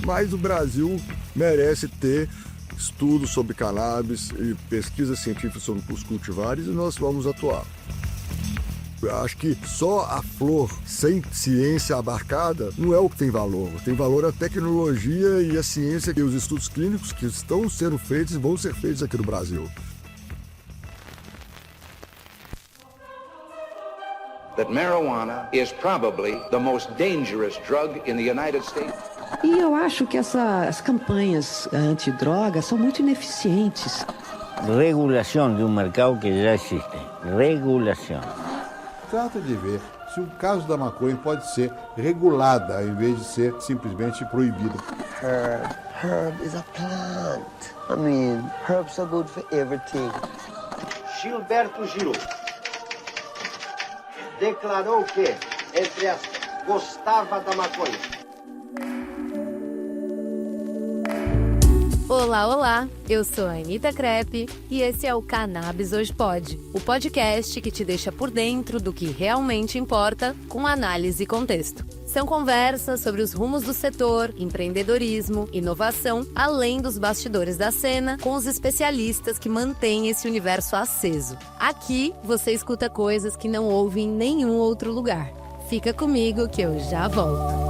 mas o Brasil merece ter estudos sobre cannabis e pesquisa científica sobre os cultivares, e nós vamos atuar. Eu acho que só a flor sem ciência abarcada não é o que tem valor. Tem valor a tecnologia e a ciência e os estudos clínicos que estão sendo feitos e vão ser feitos aqui no Brasil. That marijuana is probably the most dangerous drug in the United States. E eu acho que essas campanhas antidrogas são muito ineficientes. Regulação de um mercado que já existe. Regulação. Trata de ver se o caso da maconha pode ser regulada, ao invés de ser simplesmente proibida. Herb is a plant. I mean, herbs are good for everything. Gilberto Gil declarou que, entre aspas, gostava da maconha. Olá, olá! Eu sou a Anitta Crepe e esse é o Cannabis Hoje Pode, o podcast que te deixa por dentro do que realmente importa com análise e contexto. São conversas sobre os rumos do setor, empreendedorismo, inovação, além dos bastidores da cena, com os especialistas que mantêm esse universo aceso. Aqui você escuta coisas que não ouve em nenhum outro lugar. Fica comigo que eu já volto.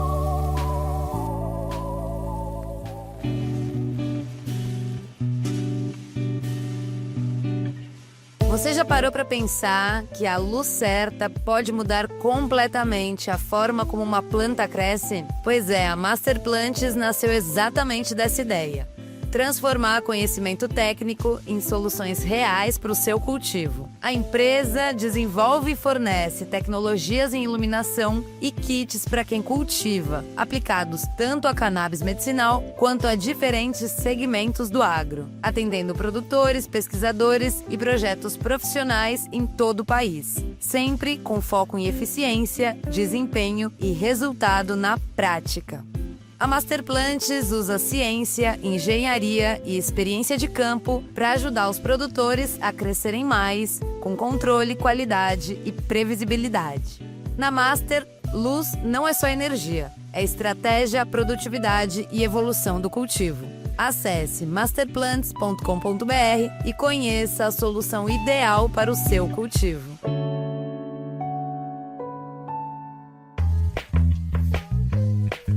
Você já parou para pensar que a luz certa pode mudar completamente a forma como uma planta cresce? Pois é, a Master Plants nasceu exatamente dessa ideia. Transformar conhecimento técnico em soluções reais para o seu cultivo. A empresa desenvolve e fornece tecnologias em iluminação e kits para quem cultiva, aplicados tanto a cannabis medicinal quanto a diferentes segmentos do agro, atendendo produtores, pesquisadores e projetos profissionais em todo o país, sempre com foco em eficiência, desempenho e resultado na prática. A Master Plants usa ciência, engenharia e experiência de campo para ajudar os produtores a crescerem mais, com controle, qualidade e previsibilidade. Na Master, luz não é só energia, é estratégia, produtividade e evolução do cultivo. Acesse masterplants.com.br e conheça a solução ideal para o seu cultivo.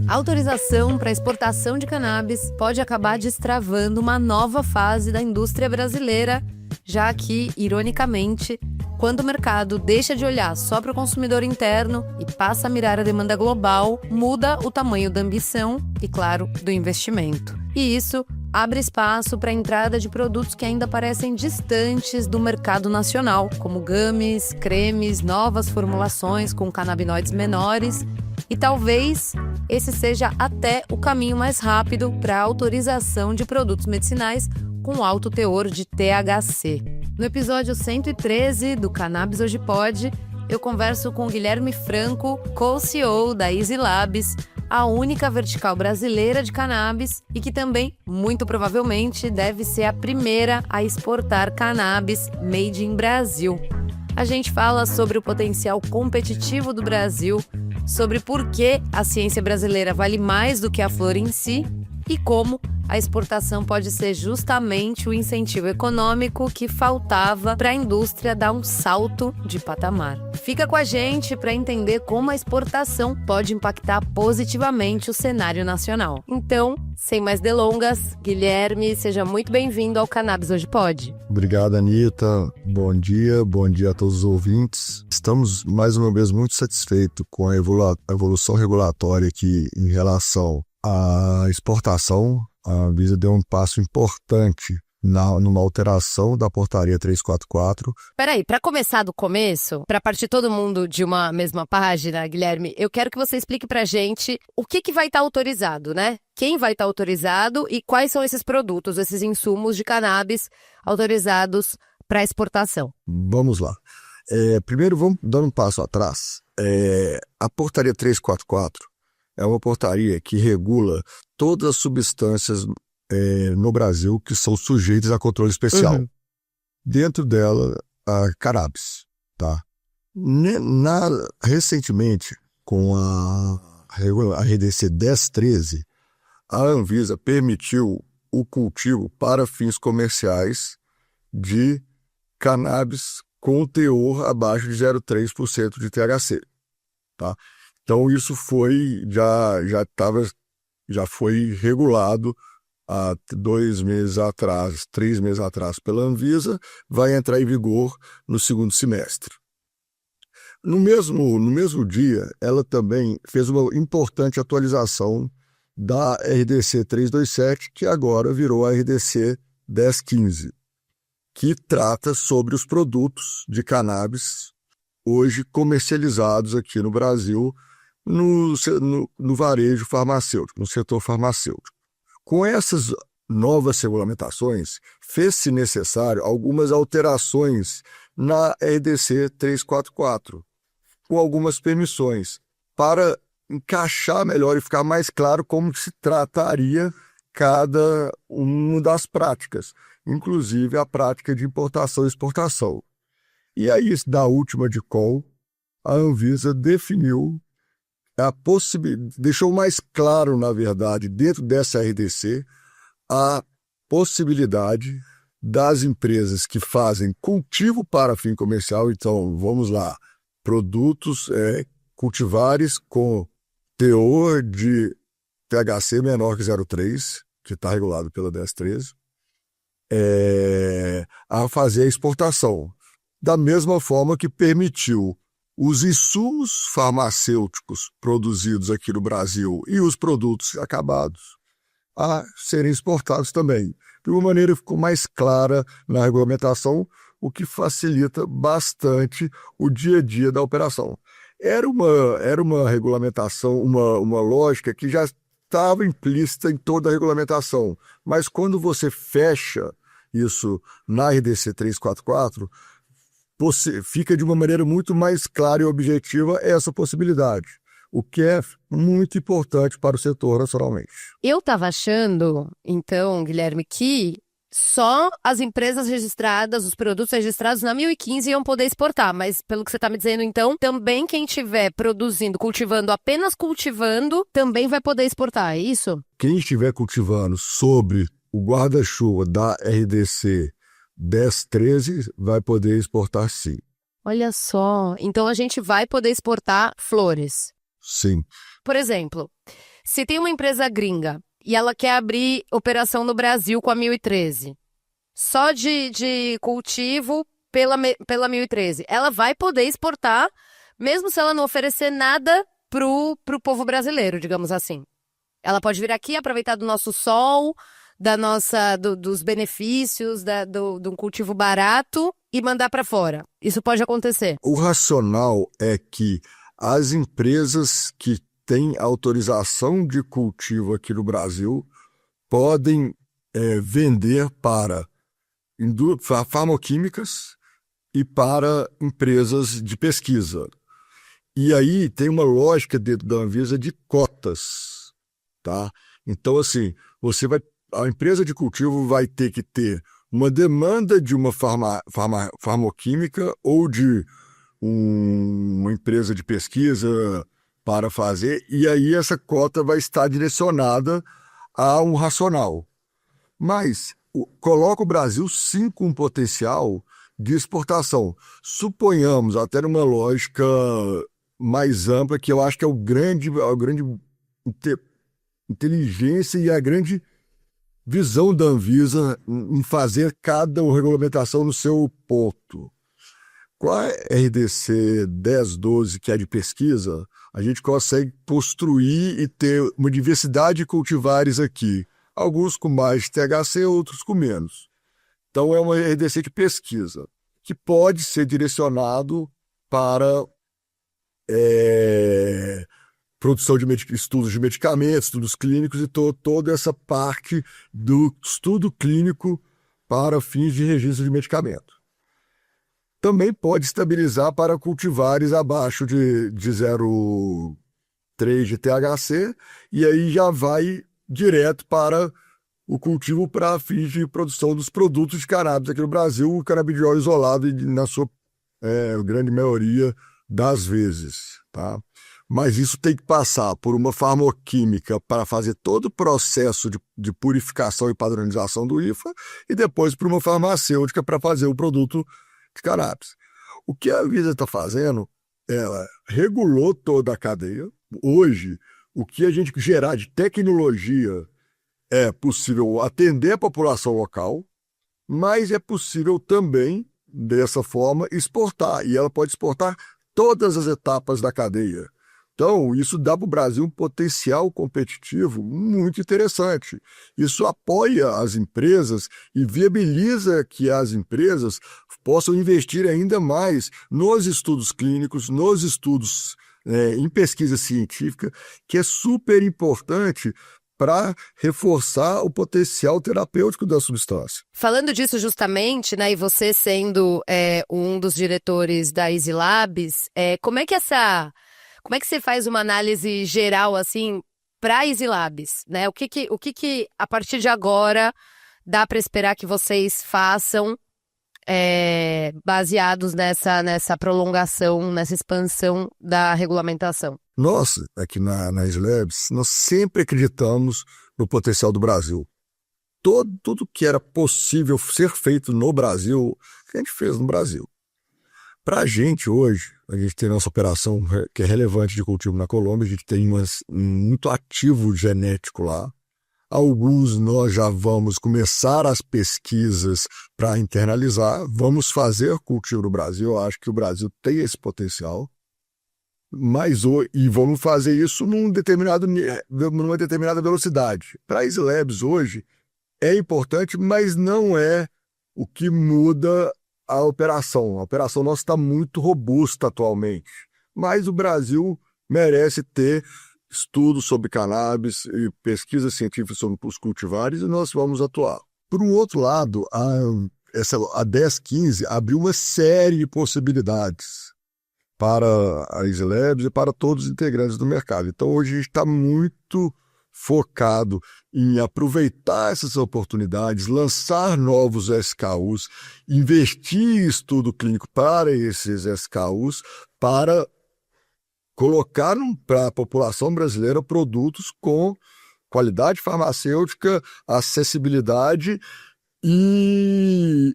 A autorização para exportação de cannabis pode acabar destravando uma nova fase da indústria brasileira, já que, ironicamente, quando o mercado deixa de olhar só para o consumidor interno e passa a mirar a demanda global, muda o tamanho da ambição e, claro, do investimento. E isso abre espaço para a entrada de produtos que ainda parecem distantes do mercado nacional, como gummies, cremes, novas formulações com canabinoides menores. E talvez esse seja até o caminho mais rápido para a autorização de produtos medicinais com alto teor de THC. No episódio 113 do Cannabis Hoje Pode, eu converso com o Guilherme Franco, co-CEO da Easy Labs, a única vertical brasileira de cannabis e que também, muito provavelmente, deve ser a primeira a exportar cannabis made in Brasil. A gente fala sobre o potencial competitivo do Brasil, sobre por que a ciência brasileira vale mais do que a flor em si e como a exportação pode ser justamente o incentivo econômico que faltava para a indústria dar um salto de patamar. Fica com a gente para entender como a exportação pode impactar positivamente o cenário nacional. Então, sem mais delongas, Guilherme, seja muito bem-vindo ao Cannabis Hoje Pode. Obrigado, Anitta. Bom dia a todos os ouvintes. Estamos, mais uma vez, muito satisfeitos com a evolução regulatória aqui em relação à exportação. A Anvisa deu um passo importante numa alteração da portaria 344. Peraí, para começar do começo, para partir todo mundo de uma mesma página, Guilherme, eu quero que você explique pra gente o que vai estar autorizado, né? Quem vai estar autorizado e quais são esses produtos, esses insumos de cannabis autorizados para exportação. Vamos lá. Primeiro, vamos dando um passo atrás. A portaria 344 é uma portaria que regula todas as substâncias no Brasil que são sujeitas a controle especial. Uhum. Dentro dela, a cannabis. Tá? Recentemente, com a RDC 1013, a Anvisa permitiu o cultivo para fins comerciais de cannabis com teor abaixo de 0,3% de THC, tá? Então isso já foi regulado há 2 meses atrás, 3 meses atrás pela Anvisa, vai entrar em vigor no segundo semestre. No mesmo dia, ela também fez uma importante atualização da RDC 327, que agora virou a RDC 1015, que trata sobre os produtos de cannabis hoje comercializados aqui no Brasil no varejo farmacêutico, no setor farmacêutico. Com essas novas regulamentações, fez-se necessário algumas alterações na RDC 344, com algumas permissões, para encaixar melhor e ficar mais claro como se trataria cada uma das práticas, inclusive a prática de importação e exportação. E aí, da última de call, a Anvisa definiu deixou mais claro, na verdade, dentro dessa RDC, a possibilidade das empresas que fazem cultivo para fim comercial, então, vamos lá, produtos cultivares com teor de THC menor que 0,3, que está regulado pela 1013, a fazer a exportação. Da mesma forma que permitiu os insumos farmacêuticos produzidos aqui no Brasil e os produtos acabados a serem exportados também. De uma maneira ficou mais clara na regulamentação, o que facilita bastante o dia a dia da operação. Era uma regulamentação, uma lógica que já estava implícita em toda a regulamentação, mas quando você fecha isso na RDC 344, fica de uma maneira muito mais clara e objetiva essa possibilidade, o que é muito importante para o setor nacionalmente. Eu estava achando, então, Guilherme, que só as empresas registradas, os produtos registrados na 1015 iam poder exportar, mas pelo que você está me dizendo, então, também quem estiver produzindo, cultivando, apenas cultivando, também vai poder exportar, é isso? Quem estiver cultivando sobre o guarda-chuva da RDC 1013 vai poder exportar, sim. Olha só, então a gente vai poder exportar flores. Sim. Por exemplo, se tem uma empresa gringa e ela quer abrir operação no Brasil com a 1013, só de cultivo pela 1013, ela vai poder exportar, mesmo se ela não oferecer nada pro povo brasileiro, digamos assim. Ela pode vir aqui, aproveitar do nosso sol, dos benefícios, de um cultivo barato e mandar para fora. Isso pode acontecer. O racional é que as empresas que têm autorização de cultivo aqui no Brasil podem vender para farmoquímicas e para empresas de pesquisa. E aí tem uma lógica dentro da Anvisa de cotas, tá? Então, assim, a empresa de cultivo vai ter que ter uma demanda de uma farmoquímica ou de uma empresa de pesquisa para fazer, e aí essa cota vai estar direcionada a um racional. Mas coloca o Brasil sim com um potencial de exportação. Suponhamos, até numa lógica mais ampla, que eu acho que é a grande inteligência e a grande visão da Anvisa em fazer cada regulamentação no seu ponto. Com a RDC 1012, que é de pesquisa, a gente consegue construir e ter uma diversidade de cultivares aqui. Alguns com mais THC, outros com menos. Então é uma RDC de pesquisa, que pode ser direcionado para produção de estudos de medicamentos, estudos clínicos e toda essa parte do estudo clínico para fins de registro de medicamento. Também pode estabilizar para cultivares abaixo de 0,3 de THC, e aí já vai direto para o cultivo para fins de produção dos produtos de cannabis aqui no Brasil, o canabidiol isolado na sua grande maioria das vezes, tá? Mas isso tem que passar por uma farmoquímica para fazer todo o processo de purificação e padronização do IFA e depois por uma farmacêutica para fazer o produto de cannabis. O que a Anvisa está fazendo, ela regulou toda a cadeia. Hoje, o que a gente gerar de tecnologia é possível atender a população local, mas é possível também, dessa forma, exportar. E ela pode exportar todas as etapas da cadeia. Então, isso dá para o Brasil um potencial competitivo muito interessante. Isso apoia as empresas e viabiliza que as empresas possam investir ainda mais nos estudos clínicos, nos estudos em pesquisa científica, que é super importante para reforçar o potencial terapêutico da substância. Falando disso justamente, né, e você sendo um dos diretores da Easy Labs, como é que você faz uma análise geral assim para a Easy Labs, né? O que a partir de agora dá para esperar que vocês façam baseados nessa prolongação, nessa expansão da regulamentação? Nós, aqui na Easy Labs, nós sempre acreditamos no potencial do Brasil. Tudo que era possível ser feito no Brasil, a gente fez no Brasil. Para a gente hoje, a gente tem nossa operação que é relevante de cultivo na Colômbia, a gente tem muito ativo genético lá. Alguns nós já vamos começar as pesquisas para internalizar, vamos fazer cultivo no Brasil, eu acho que o Brasil tem esse potencial, e vamos fazer isso numa determinada velocidade. Para a Easy Labs hoje é importante, mas não é o que muda a operação. A operação nossa está muito robusta atualmente, mas o Brasil merece ter estudos sobre cannabis e pesquisa científica sobre os cultivares e nós vamos atuar. Por um outro lado, a 1015 abriu uma série de possibilidades para a Easy Labs e para todos os integrantes do mercado. Então, hoje a gente está muito focado em aproveitar essas oportunidades, lançar novos SKUs, investir em estudo clínico para esses SKUs, para colocar para a população brasileira produtos com qualidade farmacêutica, acessibilidade e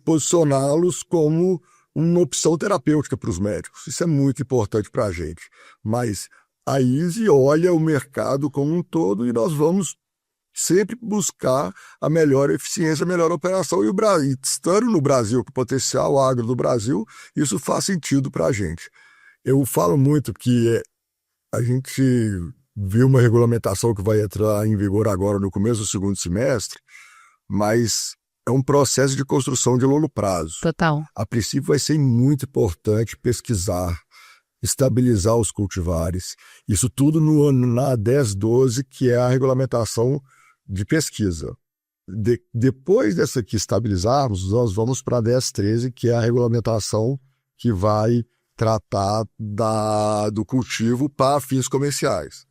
posicioná-los como uma opção terapêutica para os médicos. Isso é muito importante para a gente. Mas a Easy olha o mercado como um todo e nós vamos sempre buscar a melhor eficiência, a melhor operação. E estando no Brasil, com o potencial agro do Brasil, isso faz sentido para a gente. Eu falo muito que a gente viu uma regulamentação que vai entrar em vigor agora no começo do segundo semestre, mas é um processo de construção de longo prazo. Total. A princípio vai ser muito importante pesquisar, estabilizar os cultivares, isso tudo na 1012, que é a regulamentação de pesquisa. Depois dessa aqui estabilizarmos, nós vamos para a 1013, que é a regulamentação que vai tratar do cultivo para fins comerciais.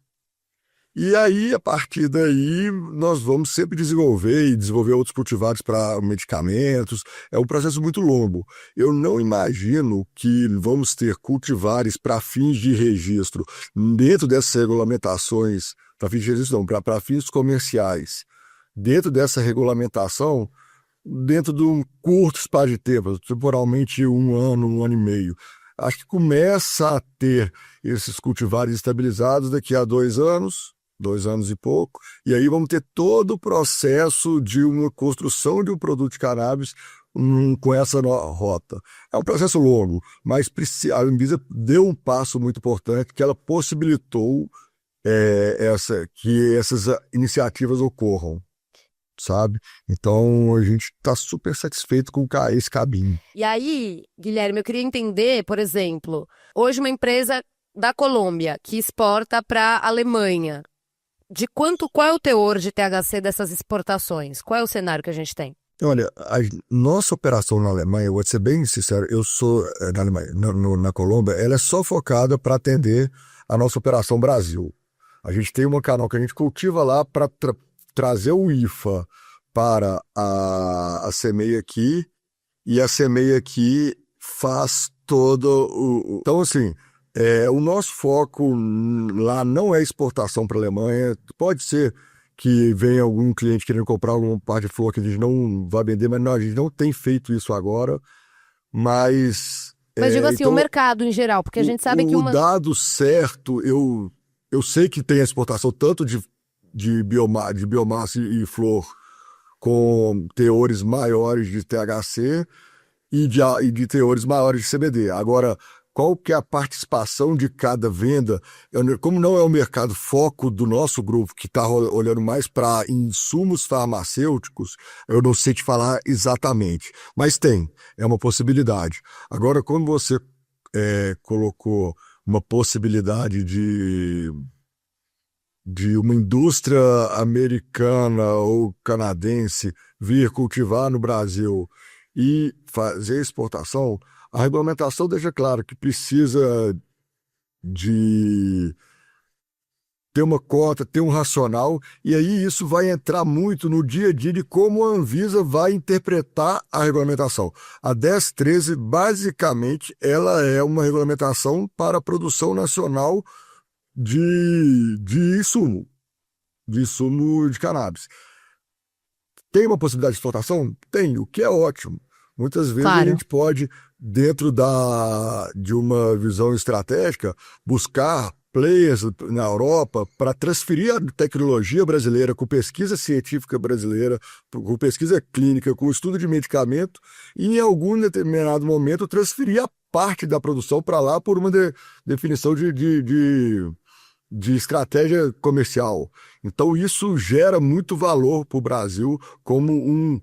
E aí, a partir daí, nós vamos sempre desenvolver outros cultivares para medicamentos. É um processo muito longo. Eu não imagino que vamos ter cultivares para fins de registro dentro dessas regulamentações, para fins de registro não, para fins comerciais. Dentro dessa regulamentação, dentro de um curto espaço de tempo, temporalmente 1 ano, 1 ano e meio. Acho que começa a ter esses cultivares estabilizados daqui a 2 anos, 2 anos e pouco, e aí vamos ter todo o processo de uma construção de um produto de cannabis com essa rota. É um processo longo, mas a Anvisa deu um passo muito importante, que ela possibilitou que essas iniciativas ocorram, sabe? Então, a gente está super satisfeito com esse caminho. E aí, Guilherme, eu queria entender, por exemplo, hoje uma empresa da Colômbia que exporta para a Alemanha, qual é o teor de THC dessas exportações? Qual é o cenário que a gente tem? Olha, a nossa operação na Alemanha, eu vou ser bem sincero, eu sou na Alemanha, na Colômbia, ela é só focada para atender a nossa operação Brasil. A gente tem um canal que a gente cultiva lá para trazer o IFA para a semeia aqui, e a semeia aqui faz todo o... Então, assim, O nosso foco lá não é exportação para a Alemanha. Pode ser que venha algum cliente querendo comprar alguma parte de flor que a gente não vai vender, mas não, a gente não tem feito isso agora. Mas digo assim, então, o mercado em geral, porque a gente sabe que o dado certo, eu sei que tem a exportação tanto de biomassa e flor com teores maiores de THC e de teores maiores de CBD. Agora, qual que é a participação de cada venda? Como não é o mercado foco do nosso grupo, que está olhando mais para insumos farmacêuticos, eu não sei te falar exatamente, mas é uma possibilidade. Agora, como você colocou uma possibilidade de uma indústria americana ou canadense vir cultivar no Brasil e fazer exportação, a regulamentação deixa claro que precisa de ter uma cota, ter um racional, e aí isso vai entrar muito no dia a dia de como a Anvisa vai interpretar a regulamentação. A 1013, basicamente, ela é uma regulamentação para a produção nacional de insumo de cannabis. Tem uma possibilidade de exportação? Tem, o que é ótimo. Muitas vezes a gente pode, dentro de uma visão estratégica, buscar players na Europa para transferir a tecnologia brasileira com pesquisa científica brasileira, com pesquisa clínica, com estudo de medicamento, e em algum determinado momento transferir a parte da produção para lá por uma definição de estratégia comercial. Então isso gera muito valor para o Brasil como um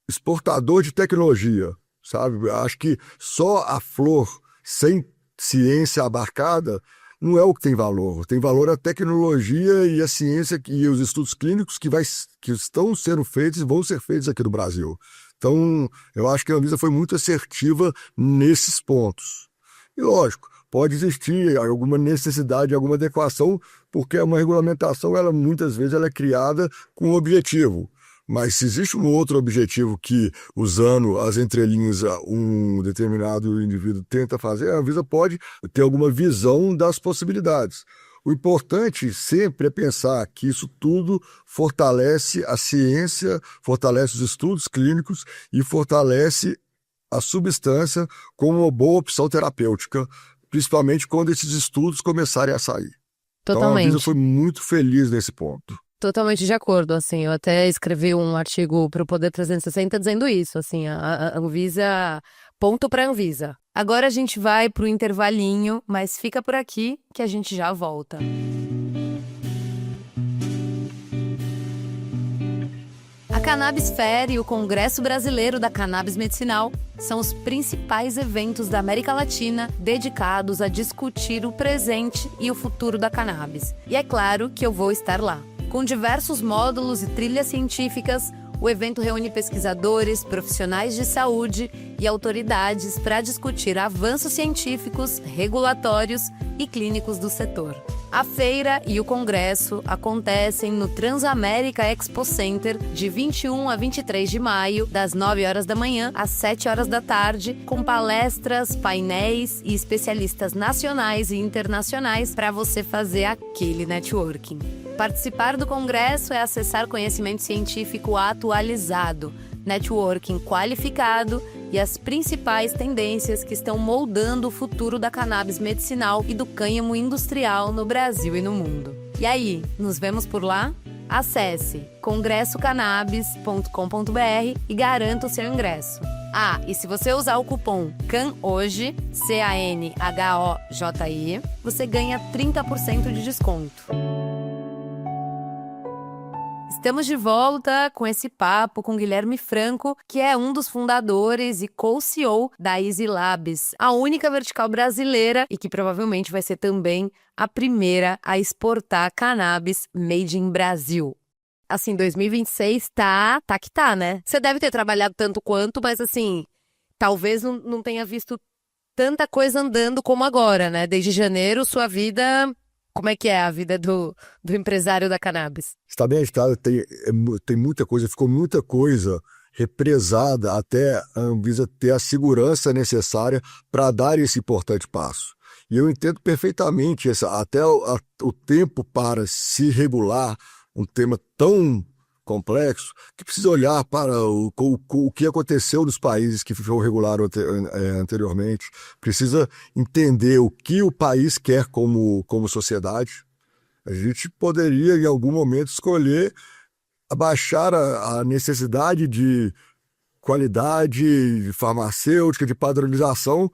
exportador de tecnologia, sabe? Acho que só a flor sem ciência abarcada não é o que tem valor. Tem valor a tecnologia e a ciência e os estudos clínicos que estão sendo feitos e vão ser feitos aqui no Brasil. Então, eu acho que a Anvisa foi muito assertiva nesses pontos. E, lógico, pode existir alguma necessidade, alguma adequação, porque uma regulamentação, muitas vezes, ela é criada com um objetivo. Mas se existe um outro objetivo que, usando as entrelinhas, um determinado indivíduo tenta fazer, a Anvisa pode ter alguma visão das possibilidades. O importante sempre é pensar que isso tudo fortalece a ciência, fortalece os estudos clínicos e fortalece a substância como uma boa opção terapêutica, principalmente quando esses estudos começarem a sair. Então a Anvisa foi muito feliz nesse ponto. Totalmente de acordo, assim, eu até escrevi um artigo para o Poder 360 dizendo isso, assim, a Anvisa, ponto para a Anvisa. Agora a gente vai para o intervalinho, mas fica por aqui que a gente já volta. A Cannabis Fair e o Congresso Brasileiro da Cannabis Medicinal são os principais eventos da América Latina dedicados a discutir o presente e o futuro da cannabis. E é claro que eu vou estar lá. Com diversos módulos e trilhas científicas, o evento reúne pesquisadores, profissionais de saúde e autoridades para discutir avanços científicos, regulatórios e clínicos do setor. A feira e o congresso acontecem no Transamérica Expo Center de 21 a 23 de maio, das 9 horas da manhã às 7 horas da tarde, com palestras, painéis e especialistas nacionais e internacionais para você fazer aquele networking. Participar do congresso é acessar conhecimento científico atualizado, networking qualificado e as principais tendências que estão moldando o futuro da cannabis medicinal e do cânhamo industrial no Brasil e no mundo. E aí, nos vemos por lá? Acesse congressocannabis.com.br e garanta o seu ingresso. Ah, e se você usar o cupom CANHOJI, CANHOJI, você ganha 30% de desconto. Estamos de volta com esse papo com Guilherme Franco, que é um dos fundadores e co-CEO da Easy Labs, a única vertical brasileira e que provavelmente vai ser também a primeira a exportar cannabis made in Brasil. Assim, 2026 tá que tá, né? Você deve ter trabalhado tanto quanto, mas assim, talvez não tenha visto tanta coisa andando como agora, né? Desde janeiro, sua vida... Como é que é a vida do empresário da cannabis? Está bem agitado, tem muita coisa, ficou muita coisa represada até a Anvisa ter a segurança necessária para dar esse importante passo. E eu entendo perfeitamente até o tempo para se regular um tema tão complexo, que precisa olhar para o que aconteceu nos países que regularam anteriormente, precisa entender o que o país quer como sociedade. A gente poderia, em algum momento, escolher abaixar a necessidade de qualidade farmacêutica, de padronização,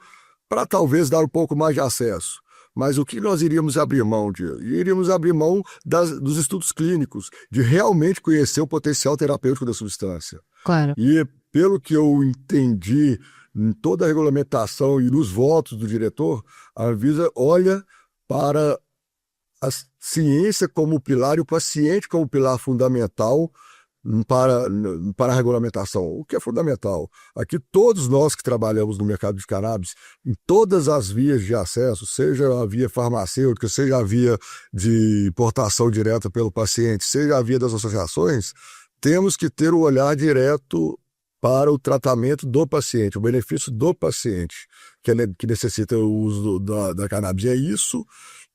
para talvez dar um pouco mais de acesso. Mas o que nós iríamos abrir mão de? Iríamos abrir mão dos estudos clínicos, de realmente conhecer o potencial terapêutico da substância. Claro. E, pelo que eu entendi, em toda a regulamentação e nos votos do diretor, a Anvisa olha para a ciência como pilar e o paciente como pilar fundamental para a regulamentação, o que é fundamental. Aqui todos nós que trabalhamos no mercado de cannabis, em todas as vias de acesso, seja a via farmacêutica, seja a via de importação direta pelo paciente, seja a via das associações, temos que ter o olhar direto para o tratamento do paciente, o benefício do paciente, que necessita o uso da cannabis. E é isso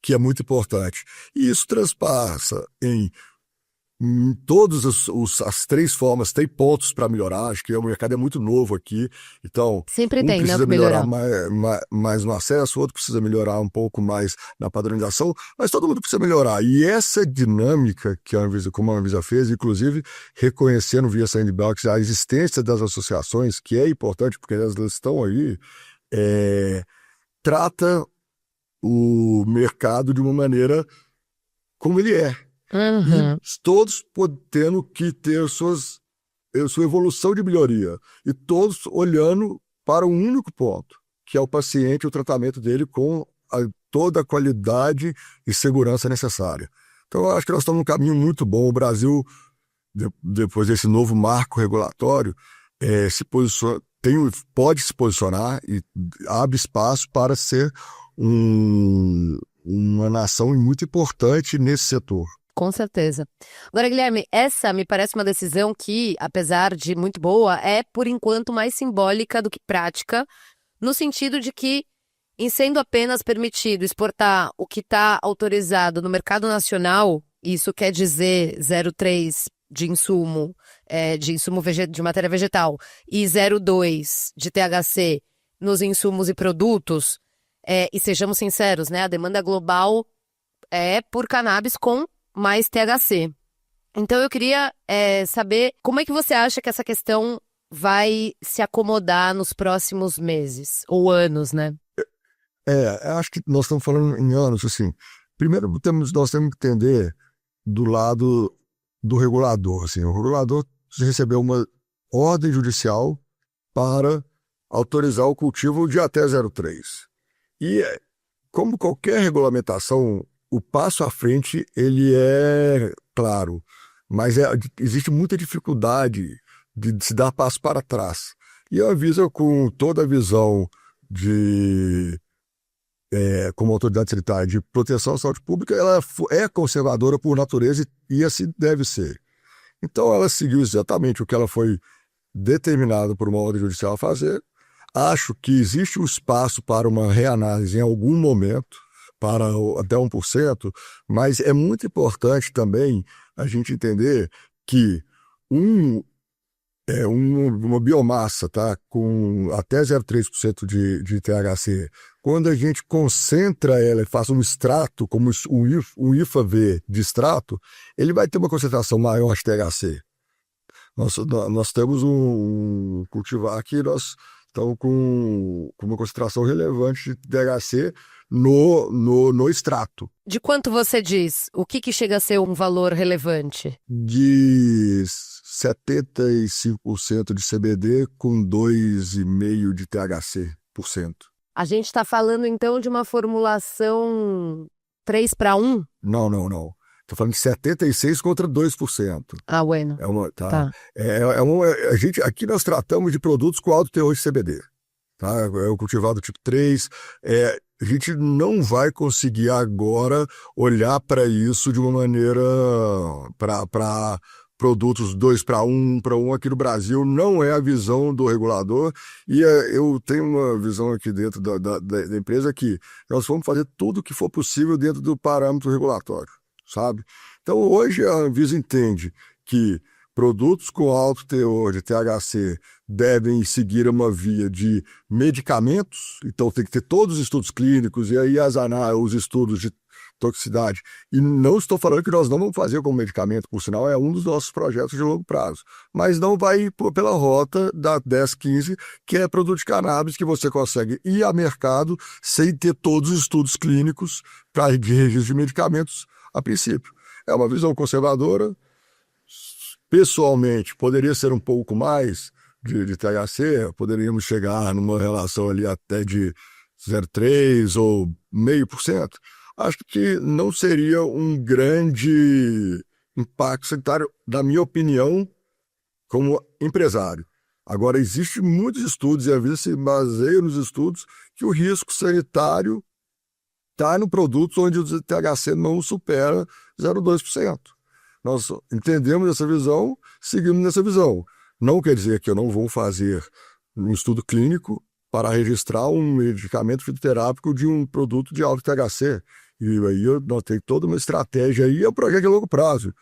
que é muito importante. E isso transpassa em todas as três formas. Tem pontos para melhorar, acho que o mercado é muito novo aqui, então Sempre tem, precisa né, melhorar mais no acesso, o outro precisa melhorar um pouco mais na padronização, mas todo mundo precisa melhorar. E essa dinâmica que como a Anvisa fez, inclusive reconhecendo via Sandbox a existência das associações, que é importante porque elas estão aí, trata o mercado de uma maneira como ele é. Uhum. E todos tendo que ter sua evolução de melhoria. E todos olhando para um único ponto, que é o paciente, o tratamento dele com toda a qualidade e segurança necessária. Então, eu acho que nós estamos num caminho muito bom. O Brasil, depois desse novo marco regulatório, pode se posicionar e abre espaço para ser uma nação muito importante nesse setor. Com certeza. Agora, Guilherme, essa me parece uma decisão que, apesar de muito boa, é, por enquanto, mais simbólica do que prática, no sentido de que, em sendo apenas permitido exportar o que está autorizado no mercado nacional, isso quer dizer 0,3 de insumo, de matéria vegetal, e 0,2 de THC nos insumos e produtos, e sejamos sinceros, né, a demanda global é por cannabis com mais THC. Então eu queria saber como é que você acha que essa questão vai se acomodar nos próximos meses ou anos, né? Acho que nós estamos falando em anos, assim. Primeiro, nós temos que entender do lado do regulador. Assim, o regulador recebeu uma ordem judicial para autorizar o cultivo de até 0,3. E, como qualquer regulamentação, o passo à frente ele é claro, mas existe muita dificuldade de se dar passo para trás. E a Anvisa, com toda a visão como autoridade sanitária de proteção à saúde pública, ela é conservadora por natureza e assim deve ser. Então ela seguiu exatamente o que ela foi determinada por uma ordem judicial a fazer. Acho que existe um espaço para uma reanálise em algum momento, para até 1%, mas é muito importante também a gente entender que uma biomassa, tá, com até 0,3% de THC, quando a gente concentra ela e faz um extrato, como um IFA-V de extrato, ele vai ter uma concentração maior de THC. Nós temos um cultivar que nós estamos com uma concentração relevante de THC no extrato. De quanto você diz? O que chega a ser um valor relevante? De 75% de CBD com 2,5% de THC%. A gente está falando, então, de uma formulação 3:1? Não. Estou falando de 76% contra 2%. Ah, bueno. Tá. Aqui nós tratamos de produtos com alto teor de CBD. Tá? É o cultivado tipo 3. A gente não vai conseguir agora olhar para isso de uma maneira para produtos 2 para 1 para 1 aqui no Brasil não é a visão do regulador, e eu tenho uma visão aqui dentro da empresa que nós vamos fazer tudo o que for possível dentro do parâmetro regulatório, sabe? Então hoje a Anvisa entende que produtos com alto teor de THC devem seguir uma via de medicamentos, então tem que ter todos os estudos clínicos e aí os estudos de toxicidade. E não estou falando que nós não vamos fazer como medicamento, por sinal é um dos nossos projetos de longo prazo, mas não vai ir pela rota da 1015, que é produto de cannabis que você consegue ir a mercado sem ter todos os estudos clínicos para registro de medicamentos a princípio. É uma visão conservadora. Pessoalmente, poderia ser um pouco mais de THC, poderíamos chegar numa relação ali até de 0,3% ou 0,5%. Acho que não seria um grande impacto sanitário, na minha opinião, como empresário. Agora, existem muitos estudos, e a Anvisa se baseia nos estudos, que o risco sanitário está no produto onde o THC não supera 0,2%. Nós entendemos essa visão, seguimos nessa visão. Não quer dizer que eu não vou fazer um estudo clínico para registrar um medicamento fitoterápico de um produto de alto THC. E aí nós temos toda uma estratégia aí, é um projeto de longo prazo.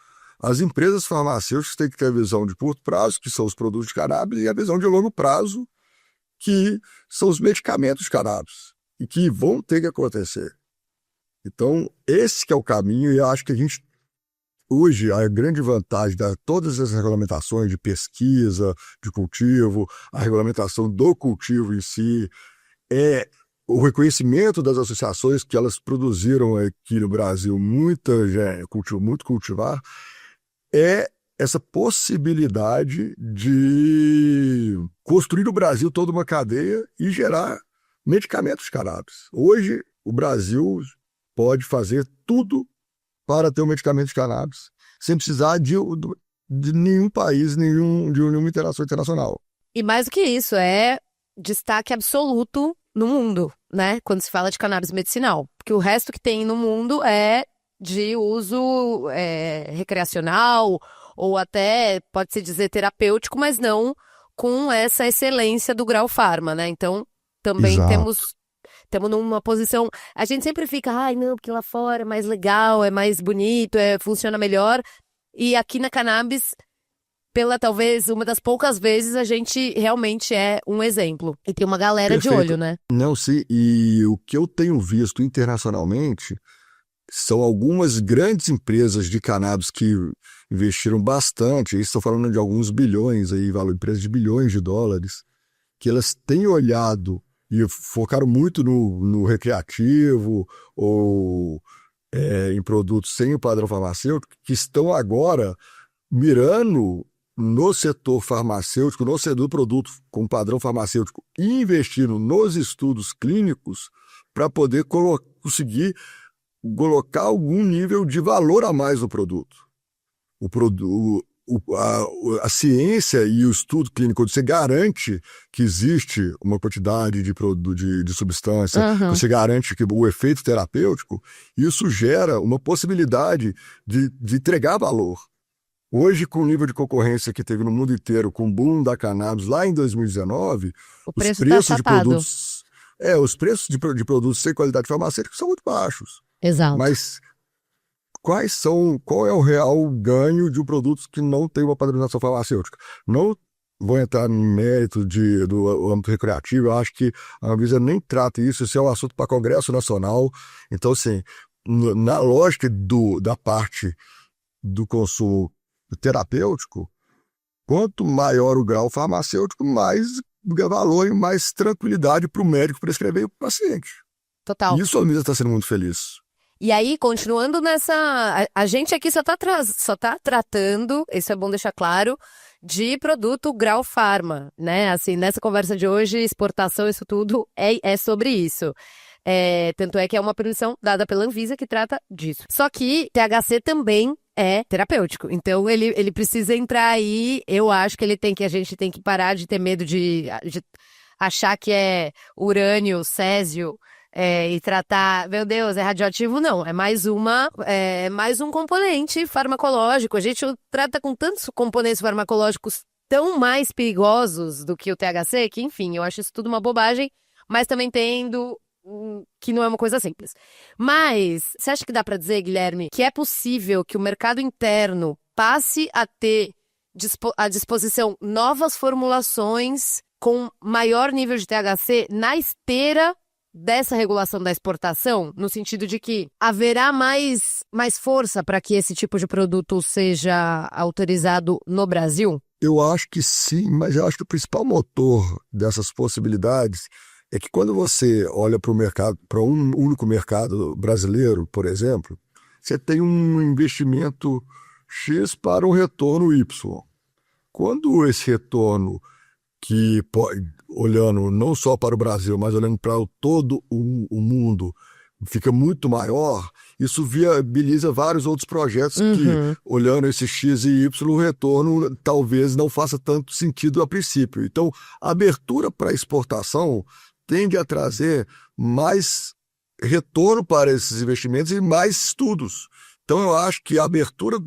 As empresas farmacêuticas têm que ter a visão de curto prazo, que são os produtos de cannabis, e a visão de longo prazo, que são os medicamentos de cannabis, e que vão ter que acontecer. Então, esse que é o caminho, e eu acho que a gente hoje, a grande vantagem de todas as regulamentações de pesquisa, de cultivo, a regulamentação do cultivo em si, é o reconhecimento das associações que elas produziram aqui no Brasil, muito cultivar, é essa possibilidade de construir no Brasil toda uma cadeia e gerar medicamentos de cannabis. Hoje, o Brasil pode fazer tudo para ter um medicamento de cannabis, sem precisar de nenhum país, de nenhuma interação internacional. E mais do que isso, é destaque absoluto no mundo, né? Quando se fala de cannabis medicinal. Porque o resto que tem no mundo é de uso recreacional, ou até, pode-se dizer, terapêutico, mas não com essa excelência do grau farma, né? Então, também Exato. Estamos numa posição. A gente sempre fica, ai, não, porque lá fora é mais legal, é mais bonito, funciona melhor. E aqui na cannabis, pela talvez uma das poucas vezes, a gente realmente é um exemplo. E tem uma galera Perfeito. de olho, né? Não, sim, e o que eu tenho visto internacionalmente são algumas grandes empresas de cannabis que investiram bastante, estou falando de alguns bilhões, empresas de bilhões de dólares, que elas têm olhado e focaram muito no recreativo ou em produtos sem o padrão farmacêutico, que estão agora mirando no setor farmacêutico, no setor do produto com padrão farmacêutico e investindo nos estudos clínicos para poder conseguir colocar algum nível de valor a mais no produto. A ciência e o estudo clínico, onde você garante que existe uma quantidade de substância, você garante que o efeito terapêutico, isso gera uma possibilidade de entregar valor. Hoje, com o nível de concorrência que teve no mundo inteiro, com o boom da cannabis lá em 2019, os preços os preços de produtos sem qualidade farmacêutica são muito baixos. Exato. Mas qual é o real ganho de um produto que não tem uma padronização farmacêutica? Não vou entrar no mérito do âmbito recreativo, eu acho que a Anvisa nem trata isso é um assunto para Congresso Nacional. Então, assim, na lógica da parte do consumo terapêutico, quanto maior o grau farmacêutico, mais valor e mais tranquilidade para o médico prescrever o paciente. Total. Isso a Anvisa está sendo muito feliz. E aí, continuando nessa... A gente aqui só tá tratando, isso é bom deixar claro, de produto grau farma, né? Assim, nessa conversa de hoje, exportação, isso tudo é sobre isso. Tanto é que é uma permissão dada pela Anvisa que trata disso. Só que THC também é terapêutico. Então, ele precisa entrar aí. Eu acho que a gente tem que parar de ter medo de achar que é urânio, césio, e tratar, meu Deus, é radioativo? Não, é mais um componente farmacológico. A gente trata com tantos componentes farmacológicos tão mais perigosos do que o THC, que, enfim, eu acho isso tudo uma bobagem, mas também entendo que não é uma coisa simples. Mas, você acha que dá para dizer, Guilherme, que é possível que o mercado interno passe a ter à disposição novas formulações com maior nível de THC na esteira dessa regulação da exportação, no sentido de que haverá mais força para que esse tipo de produto seja autorizado no Brasil? Eu acho que sim, mas eu acho que o principal motor dessas possibilidades é que quando você olha para o mercado, para um único mercado brasileiro, por exemplo, você tem um investimento X para um retorno Y. Quando esse retorno, que olhando não só para o Brasil, mas olhando para todo o mundo, fica muito maior, isso viabiliza vários outros projetos que, olhando esse X e Y, o retorno talvez não faça tanto sentido a princípio. Então, a abertura para exportação tende a trazer mais retorno para esses investimentos e mais estudos. Então, eu acho que a abertura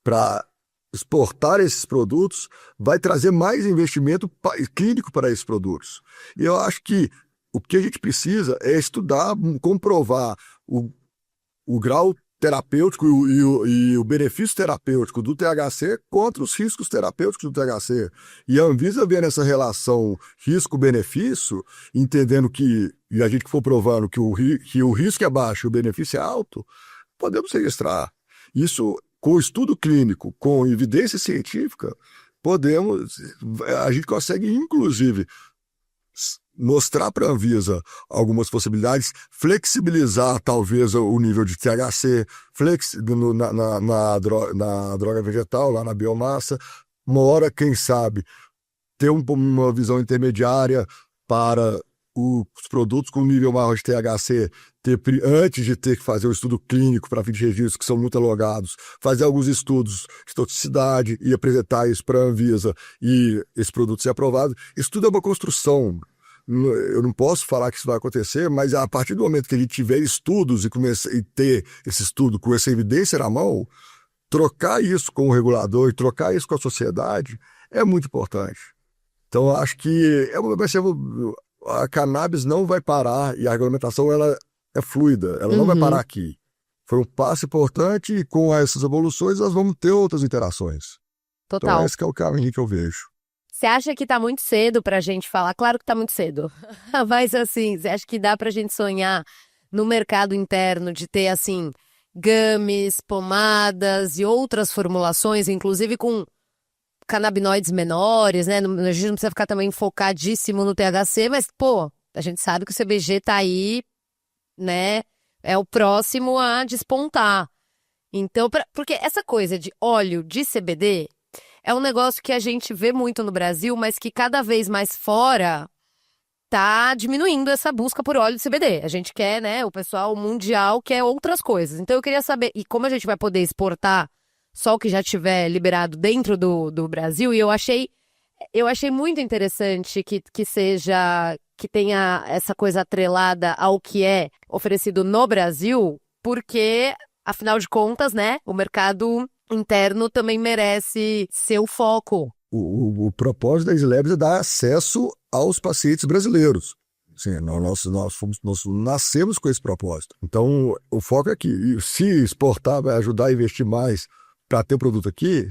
para exportar esses produtos vai trazer mais investimento clínico para esses produtos. E eu acho que o que a gente precisa é estudar, comprovar o grau terapêutico e o benefício terapêutico do THC contra os riscos terapêuticos do THC. E a Anvisa vendo essa relação risco-benefício, entendendo que, e a gente for provando que o risco é baixo e o benefício é alto, podemos registrar. Isso, com estudo clínico, com evidência científica, a gente consegue, inclusive, mostrar para a Anvisa algumas possibilidades, flexibilizar talvez o nível de THC, na droga vegetal, lá na biomassa, uma hora, quem sabe, ter uma visão intermediária para os produtos com nível maior de THC, antes de ter que fazer o estudo clínico para fim de registro, que são muito alogados, fazer alguns estudos de toxicidade e apresentar isso para a Anvisa e esse produto ser aprovado. Isso tudo é uma construção. Eu não posso falar que isso vai acontecer, mas a partir do momento que a gente tiver estudos e ter esse estudo com essa evidência na mão, trocar isso com o regulador e trocar isso com a sociedade é muito importante. Então, acho que a cannabis não vai parar e a regulamentação ela é fluida, ela não vai parar aqui. Foi um passo importante e com essas evoluções nós vamos ter outras interações. Total. Então, esse que é o caminho que eu vejo. Você acha que tá muito cedo pra gente falar? Claro que tá muito cedo. Mas assim, você acha que dá pra gente sonhar no mercado interno de ter, assim, gummies, pomadas e outras formulações, inclusive com canabinoides menores, né? A gente não precisa ficar também focadíssimo no THC, mas, pô, a gente sabe que o CBG tá aí, né? É o próximo a despontar. Então, porque essa coisa de óleo de CBD é um negócio que a gente vê muito no Brasil, mas que cada vez mais fora tá diminuindo essa busca por óleo de CBD. A gente quer, né? O pessoal mundial quer outras coisas. Então eu queria saber, e como a gente vai poder exportar só o que já tiver liberado dentro do Brasil, e eu achei muito interessante que tenha essa coisa atrelada ao que é oferecido no Brasil, porque, afinal de contas, né, o mercado interno também merece ser o foco. O propósito da SLABs é dar acesso aos pacientes brasileiros. Sim, nós nascemos com esse propósito. Então, o foco é que, se exportar vai ajudar a investir mais para ter o produto aqui,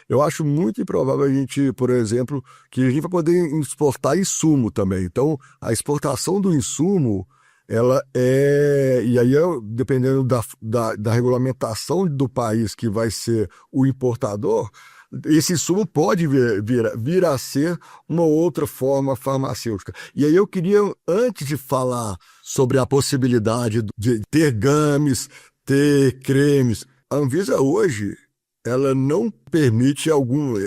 eu acho muito improvável a gente, por exemplo, que a gente vai poder exportar insumo também. Então, a exportação do insumo, ela é... E aí, dependendo da regulamentação do país que vai ser o importador, esse insumo pode vir a ser uma outra forma farmacêutica. E aí eu queria, antes de falar sobre a possibilidade de ter gummies, ter cremes, a Anvisa hoje, ela não permite algumas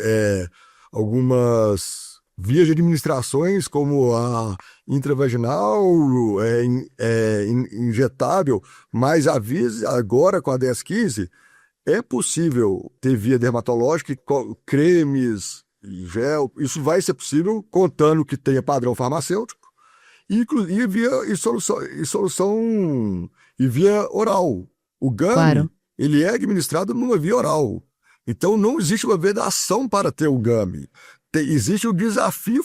vias de administrações, como a intravaginal, injetável, mas agora com a 1015, é possível ter via dermatológica, cremes, Isso vai ser possível contando que tenha padrão farmacêutico e via oral. O GAMI, Claro. ele é administrado numa via oral. Então não existe uma vedação para ter o GAMI. Existe o desafio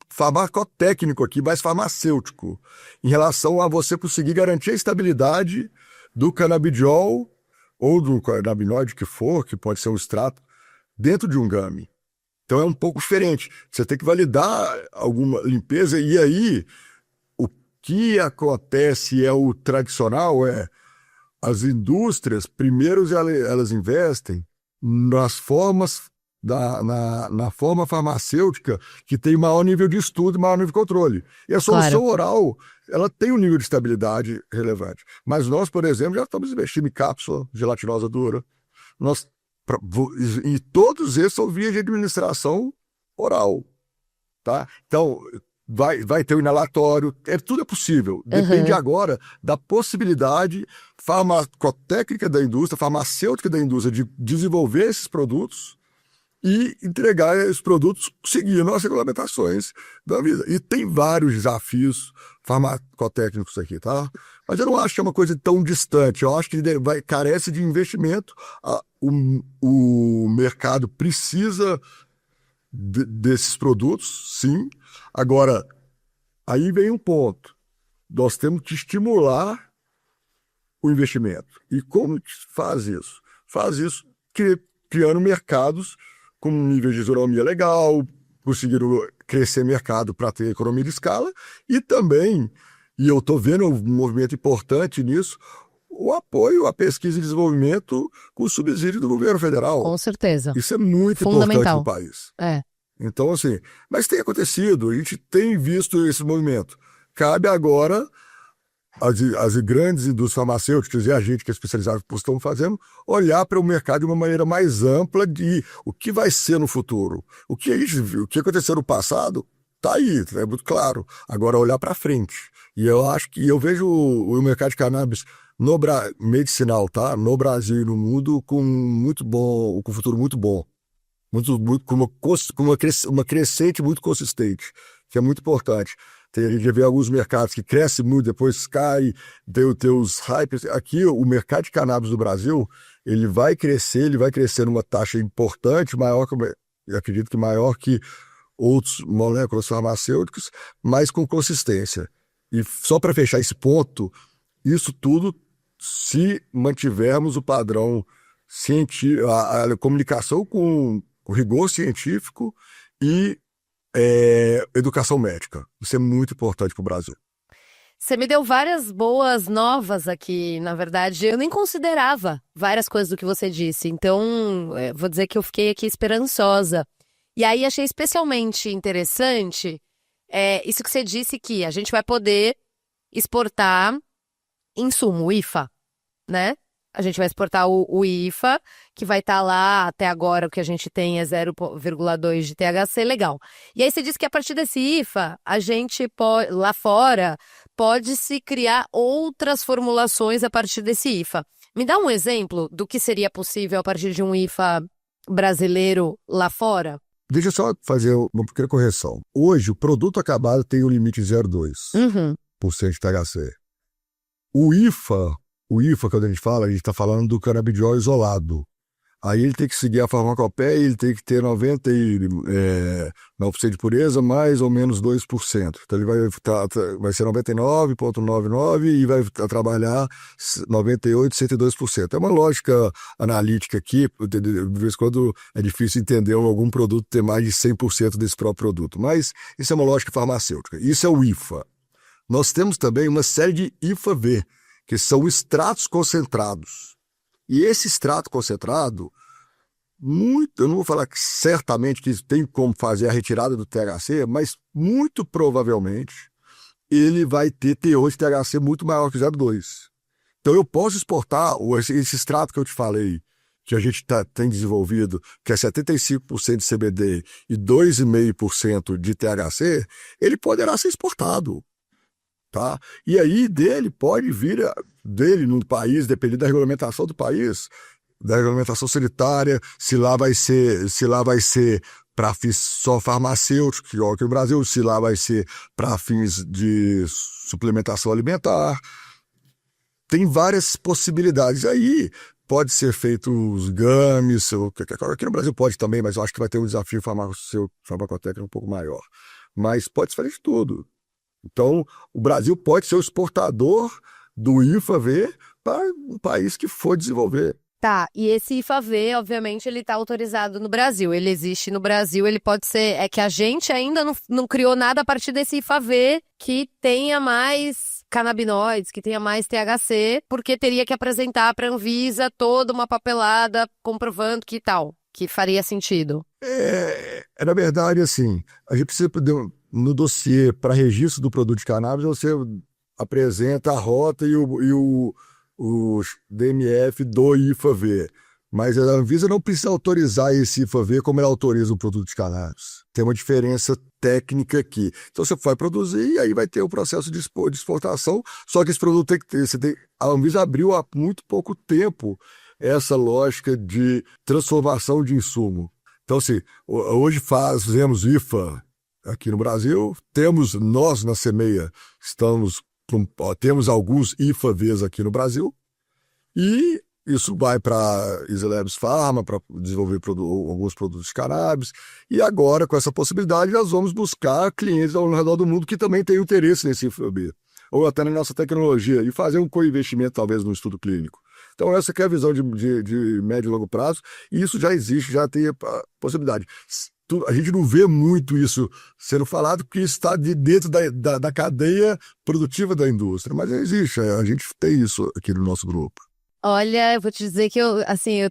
farmacotécnico aqui, mais farmacêutico, em relação a você conseguir garantir a estabilidade do canabidiol ou do canabinoide que for, que pode ser um extrato, dentro de um GAMI. Então é um pouco diferente. Você tem que validar alguma limpeza, e aí o que acontece é o tradicional, as indústrias, primeiro elas investem nas formas, na forma farmacêutica que tem maior nível de estudo e maior nível de controle. E a solução oral, ela tem um nível de estabilidade relevante. Mas nós, por exemplo, já estamos investindo em cápsula gelatinosa dura. E todos esses são vias de administração oral. Tá? Então, vai ter o inalatório, tudo é possível. Depende agora da possibilidade farmacotécnica da indústria, farmacêutica da indústria, de desenvolver esses produtos e entregar esses produtos seguindo as regulamentações da vida. E tem vários desafios farmacotécnicos aqui, tá? Mas eu não acho que é uma coisa tão distante. Eu acho que carece de investimento. O mercado precisa desses produtos, sim. Agora, aí vem um ponto. Nós temos que estimular o investimento. E como faz isso? Faz isso criando mercados com um nível de isonomia legal, conseguiram crescer mercado para ter economia de escala, e também, e eu estou vendo um movimento importante nisso, o apoio à pesquisa e desenvolvimento com subsídio do governo federal. Com certeza. Isso é muito Fundamental. importante no país. É. Então, assim, mas tem acontecido, a gente tem visto esse movimento. Cabe agora as grandes indústrias farmacêuticas e a gente que é especializado por estão fazendo, olhar para o mercado de uma maneira mais ampla de o que vai ser no futuro. O que a gente viu, o que aconteceu no passado, está aí, é muito claro. Agora olhar para frente. E eu acho que eu vejo o mercado de cannabis medicinal, tá? No Brasil e no mundo com um futuro muito bom. Com uma crescente muito consistente, que é muito importante. A gente vê alguns mercados que crescem muito, depois cai, tem os hypes. Aqui, o mercado de cannabis do Brasil, ele vai crescer numa taxa importante, eu acredito que maior que outros moléculas farmacêuticas, mas com consistência. E só para fechar esse ponto, isso tudo se mantivermos o padrão científico, a comunicação com rigor científico e educação médica. Isso é muito importante para o Brasil. Você me deu várias boas novas aqui, na verdade. Eu nem considerava várias coisas do que você disse. Então, vou dizer que eu fiquei aqui esperançosa. E aí, achei especialmente interessante isso que você disse, que a gente vai poder exportar insumo, o IFA, né? A gente vai exportar o IFA, que vai estar lá, até agora o que a gente tem é 0,2 de THC, legal. E aí você disse que a partir desse IFA, a gente lá fora pode-se criar outras formulações a partir desse IFA. Me dá um exemplo do que seria possível a partir de um IFA brasileiro lá fora? Deixa eu só fazer uma pequena correção. Hoje, o produto acabado tem um limite de 0,2% de THC. O IFA, quando a gente está falando do canabidiol isolado. Aí ele tem que seguir a farmacopeia, ele tem que ter 99% de pureza, mais ou menos 2%. Então ele vai ser 99,99% e vai trabalhar 98%, 102%. É uma lógica analítica aqui, de vez em quando é difícil entender algum produto ter mais de 100% desse próprio produto. Mas isso é uma lógica farmacêutica. Isso é o IFA. Nós temos também uma série de IFA-V, que são extratos concentrados. E esse extrato concentrado, eu não vou falar que certamente que tem como fazer a retirada do THC, mas muito provavelmente ele vai ter teor de THC muito maior que 0,2. Então eu posso exportar esse extrato que eu te falei, que a gente tem desenvolvido, que é 75% de CBD e 2,5% de THC, ele poderá ser exportado. Tá? E aí pode vir no país, dependendo da regulamentação do país, da regulamentação sanitária, se lá vai ser para fins só farmacêuticos, que no Brasil, se lá vai ser para fins de suplementação alimentar. Tem várias possibilidades. Aí pode ser feito os games, aqui no Brasil pode também, mas eu acho que vai ter um desafio farmacotécnico um pouco maior. Mas pode se fazer de tudo. Então, o Brasil pode ser o exportador do IFA-V para um país que for desenvolver. Tá, e esse IFA-V, obviamente, ele está autorizado no Brasil. Ele existe no Brasil, ele pode ser... É que a gente ainda não criou nada a partir desse IFA-V que tenha mais canabinoides, que tenha mais THC, porque teria que apresentar para a Anvisa toda uma papelada comprovando que tal, que faria sentido. Na verdade, assim, a gente precisa, no dossiê para registro do produto de cannabis, você apresenta a rota e o DMF do IFA-V. Mas a Anvisa não precisa autorizar esse IFA-V como ela autoriza um produto de cannabis. Tem uma diferença técnica aqui. Então você vai produzir e aí vai ter o processo de exportação, só que esse produto tem que ter... A Anvisa abriu há muito pouco tempo essa lógica de transformação de insumo. Então, assim, hoje fazemos IFA aqui no Brasil, nós na Semeia temos alguns IFA-Vs aqui no Brasil e isso vai para Easy Labs Pharma para desenvolver alguns produtos de cannabis e agora com essa possibilidade nós vamos buscar clientes ao redor do mundo que também têm interesse nesse IFA-V ou até na nossa tecnologia e fazer um co-investimento talvez no estudo clínico. Então essa que é a visão de médio e longo prazo e isso já existe, já tem a possibilidade. A gente não vê muito isso sendo falado porque está dentro da cadeia produtiva da indústria, mas existe, a gente tem isso aqui no nosso grupo. Olha, eu vou te dizer que eu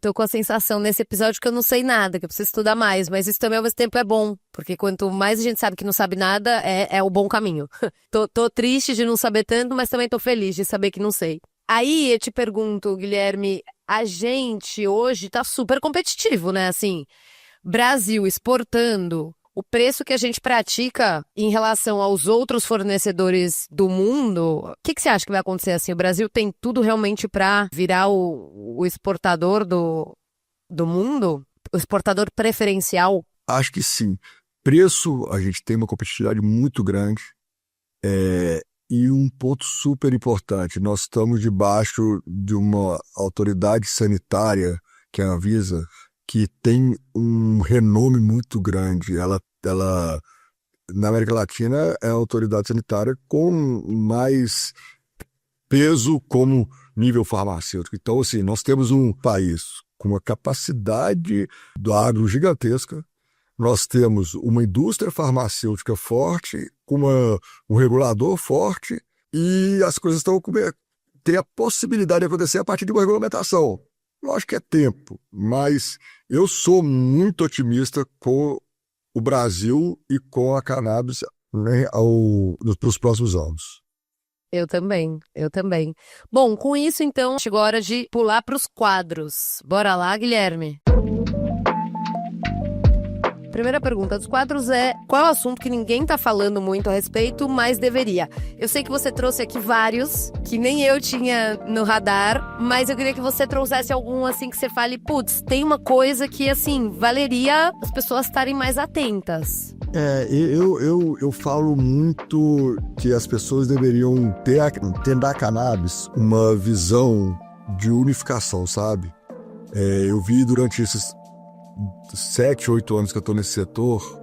tô com a sensação nesse episódio que eu não sei nada, que eu preciso estudar mais, mas isso também ao mesmo tempo é bom, porque quanto mais a gente sabe que não sabe nada, é o bom caminho. Tô triste de não saber tanto, mas também tô feliz de saber que não sei. Aí eu te pergunto, Guilherme, a gente hoje tá super competitivo, né? Assim, Brasil exportando, o preço que a gente pratica em relação aos outros fornecedores do mundo, o que você acha que vai acontecer assim? O Brasil tem tudo realmente para virar o exportador do mundo? O exportador preferencial? Acho que sim. Preço, a gente tem uma competitividade muito grande e um ponto super importante, nós estamos debaixo de uma autoridade sanitária, que é a Anvisa, que tem um renome muito grande. Ela, na América Latina, é a autoridade sanitária com mais peso como nível farmacêutico. Então, assim, nós temos um país com uma capacidade do agro gigantesca, nós temos uma indústria farmacêutica forte, com um regulador forte, e as coisas têm a possibilidade de acontecer a partir de uma regulamentação. Lógico que é tempo, mas eu sou muito otimista com o Brasil e com a cannabis, né, para os próximos anos. Eu também. Bom, com isso então, chegou a hora de pular para os quadros. Bora lá, Guilherme? Primeira pergunta dos quadros é: qual é o assunto que ninguém tá falando muito a respeito, mas deveria? Eu sei que você trouxe aqui vários, que nem eu tinha no radar, mas eu queria que você trouxesse algum, assim, que você fale, putz, tem uma coisa que, assim, valeria as pessoas estarem mais atentas. Eu falo muito que as pessoas deveriam ter da cannabis uma visão de unificação, sabe? Eu vi durante esses 7, 8 anos que eu estou nesse setor,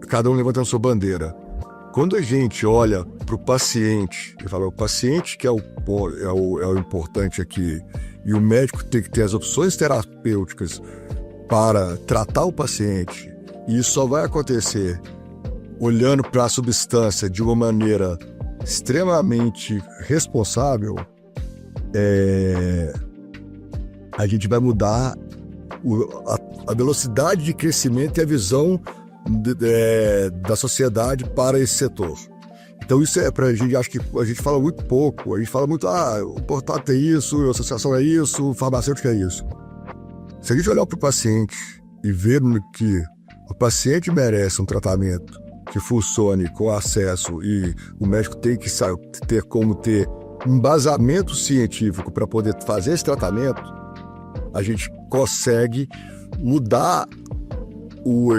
cada um levantando sua bandeira. Quando a gente olha para o paciente, e fala, o paciente que é o importante aqui, e o médico tem que ter as opções terapêuticas para tratar o paciente, e isso só vai acontecer olhando para a substância de uma maneira extremamente responsável, a gente vai mudar a velocidade de crescimento e a visão da sociedade para esse setor. Então isso pra gente, acho que a gente fala muito pouco, a gente fala muito, o portátil é isso, a associação é isso, o farmacêutico é isso. Se a gente olhar para o paciente e ver que o paciente merece um tratamento que funcione com acesso e o médico tem que ter um embasamento científico para poder fazer esse tratamento, a gente consegue mudar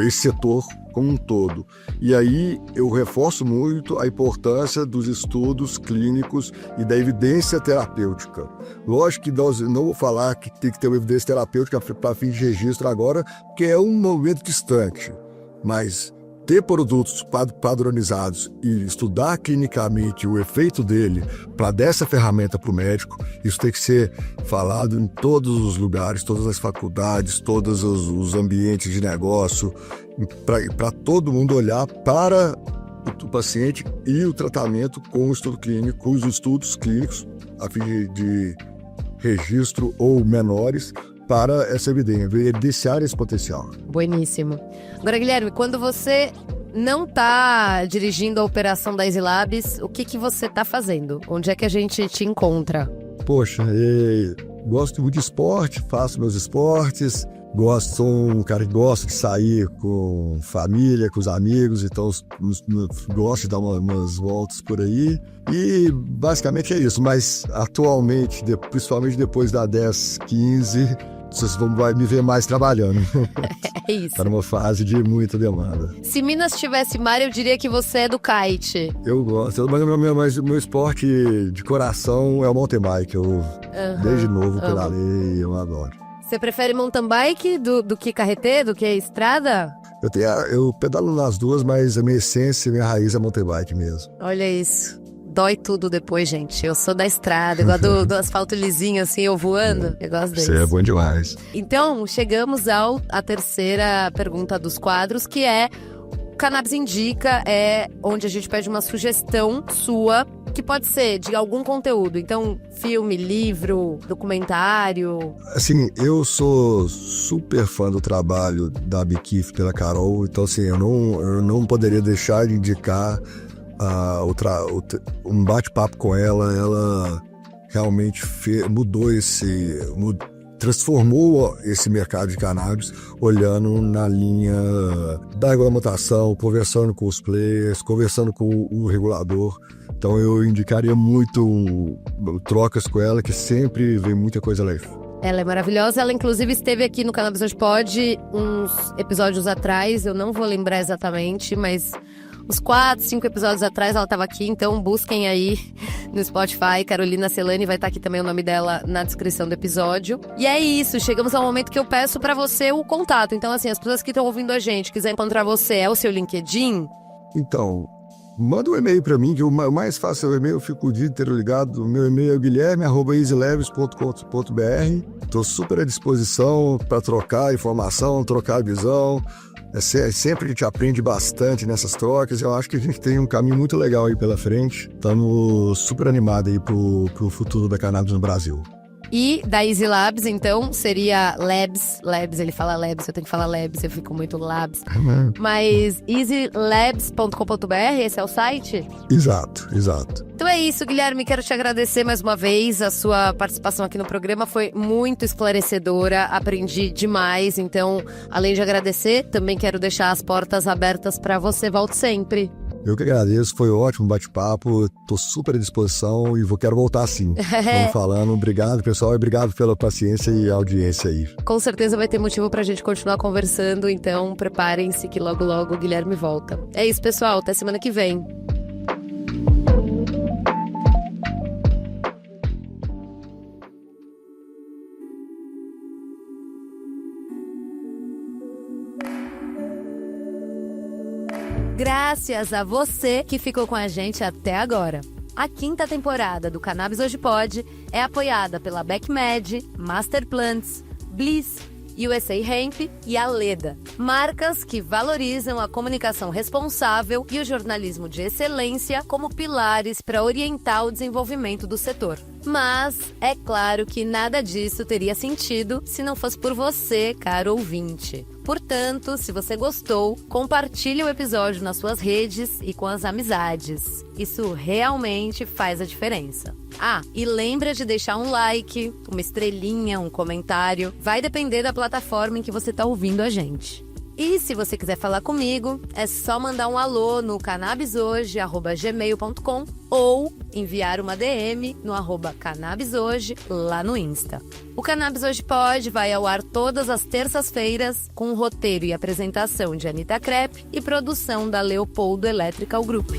esse setor como um todo. E aí eu reforço muito a importância dos estudos clínicos e da evidência terapêutica. Lógico que nós não vou falar que tem que ter uma evidência terapêutica para fim de registro agora, porque é um momento distante, mas ter produtos padronizados e estudar clinicamente o efeito dele para dar essa ferramenta para o médico, isso tem que ser falado em todos os lugares, todas as faculdades, todos os ambientes de negócio, para todo mundo olhar para o paciente e o tratamento com o estudo clínico, com os estudos clínicos a fim de registro ou menores, para essa evidenciar esse potencial. Bueníssimo. Agora, Guilherme, quando você não está dirigindo a operação da Easy Labs, o que você está fazendo? Onde é que a gente te encontra? Poxa, gosto muito de esporte, faço meus esportes, sou um cara que gosta de sair com família, com os amigos, então gosto de dar umas voltas por aí. E basicamente é isso, mas atualmente, principalmente depois da 10, 15, vocês vão me ver mais trabalhando. É isso. Está numa fase de muita demanda. Se Minas tivesse mar, eu diria que você é do kite. Eu gosto, mas o meu esporte de coração é o mountain bike. Desde novo pedalei, eu adoro. Você prefere mountain bike do que carretê, do que estrada? Eu pedalo nas duas, mas a minha essência, minha raiz é mountain bike mesmo. Olha isso. Dói tudo depois, gente. Eu sou da estrada, igual do asfalto lisinho, assim, eu voando. Eu gosto disso. Você é bom demais. Então, chegamos à terceira pergunta dos quadros, que é: Cannabis Indica, é onde a gente pede uma sugestão sua, que pode ser de algum conteúdo. Então, filme, livro, documentário. Assim, eu sou super fã do trabalho da Bikif pela Carol, então assim, eu não poderia deixar de indicar um bate-papo com ela. Ela realmente transformou esse mercado de cannabis, olhando na linha da regulamentação, conversando com os players, conversando com o regulador. Então eu indicaria muito trocas com ela, que sempre vem muita coisa legal. Ela é maravilhosa, ela inclusive esteve aqui no Cannabis Hoje Pod uns episódios atrás, eu não vou lembrar exatamente, mas uns 4, 5 episódios atrás ela estava aqui, então busquem aí no Spotify, Carolina Celani, vai estar aqui também o nome dela na descrição do episódio. E é isso, chegamos ao momento que eu peço pra você o contato. Então assim, as pessoas que estão ouvindo a gente, quiser encontrar você, é o seu LinkedIn? Então, manda um e-mail pra mim, que o mais fácil é o e-mail, eu fico o dia inteiro ligado. O meu e-mail é guilherme@easyleves.com.br. Estou super à disposição para trocar informação, trocar visão. Sempre a gente aprende bastante nessas trocas. Eu acho que a gente tem um caminho muito legal aí pela frente. Estamos super animados aí pro futuro da cannabis no Brasil. E da Easy Labs, então, seria Labs, ele fala Labs, eu tenho que falar Labs, eu fico muito Labs. Mas easylabs.com.br, esse é o site? Exato. Então é isso, Guilherme, quero te agradecer mais uma vez, a sua participação aqui no programa foi muito esclarecedora, aprendi demais, então, além de agradecer, também quero deixar as portas abertas para você, volte sempre. Eu que agradeço, foi ótimo o bate-papo, estou super à disposição e quero voltar sim. Vamos falando, obrigado pessoal e obrigado pela paciência e audiência aí. Com certeza vai ter motivo pra gente continuar conversando, então preparem-se que logo logo o Guilherme volta. É isso pessoal, até semana que vem. Graças a você que ficou com a gente até agora. A 5ª temporada do Cannabis Hoje Pod é apoiada pela BecMed, Master Plants, Bliss, USA Hemp e Aleda. Marcas que valorizam a comunicação responsável e o jornalismo de excelência como pilares para orientar o desenvolvimento do setor. Mas é claro que nada disso teria sentido se não fosse por você, caro ouvinte. Portanto, se você gostou, compartilhe o episódio nas suas redes e com as amizades. Isso realmente faz a diferença. Ah, e lembra de deixar um like, uma estrelinha, um comentário. Vai depender da plataforma em que você está ouvindo a gente. E se você quiser falar comigo, é só mandar um alô no cannabishoje@gmail.com ou enviar uma DM no @cannabishoje lá no Insta. O Cannabis Hoje Pode vai ao ar todas as terças-feiras com roteiro e apresentação de Anita Krepp e produção da Leopoldo Electrical Group.